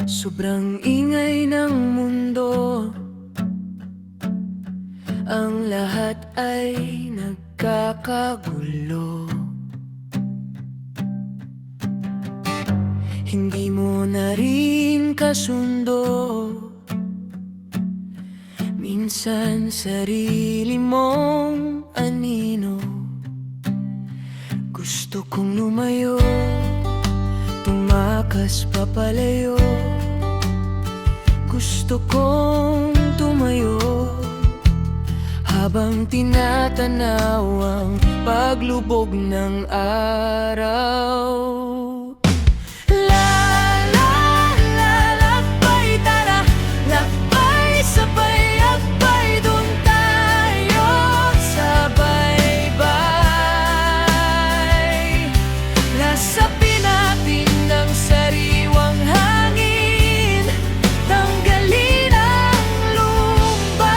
Sobrang ingay ng mundo, ang lahat ay nagkakagulo. Hindi mo na rin kasundo minsan sarili mong anino. Gusto kong lumayo, tumakas papalayo. Gusto kong tumayo habang tinatanaw ang paglubog ng araw. La la la lakbay, tara, lakbay, sabay akbay, dun tayo sabay-bay. Lasapin natin ng sariwang hangin, tanggalin ang lumbay.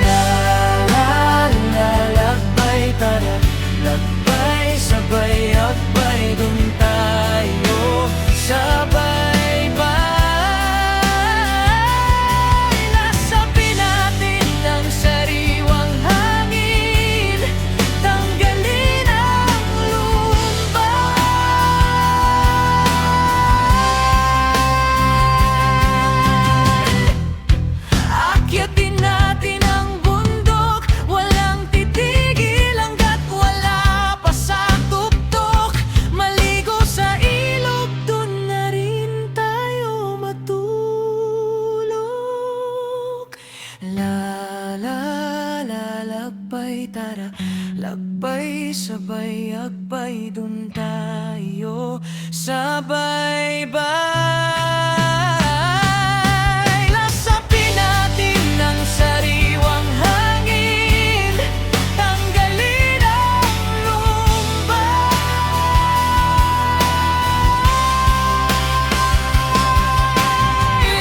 La la la lakbay, tara, lakbay, sabay akbay, dun tayo sabay-bay. Lasapin natin ng sariwang hangin, tanggalin ang lumbay. Akyatin natin ang bundok, walang titigil hanggat wala pa sa tuktok. Maligo sa ilog, dun na rin tayo matulog. La la la lakbay, tara, lakbay, sabay akbay, dun tayo sabay-bay. Lasapin natin ng sariwang hangin, tanggalin ang lumbay.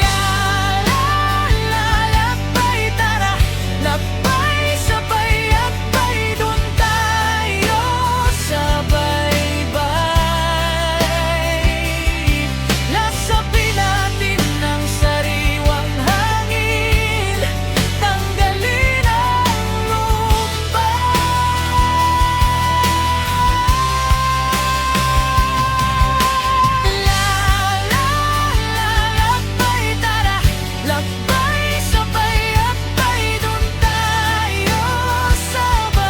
La la lakbay, tara, lakbay, sabay akbay, dun tayo sabay-bay. Lasapin natin ng sariwang hangin, tanggalin ang lumbay. La la la lakbay, tara, lakbay, sabay akbay, dun tayo sabay-bay.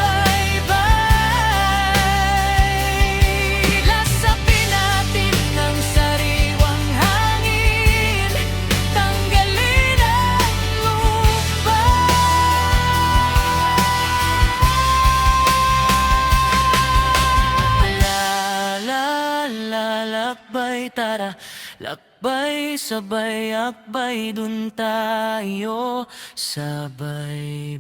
Lasapin natin ng sariwang hangin, tanggalin ang lumbay. La la la lakbay, tara, lakbay, sabay akbay, dun tayo sabay-bay.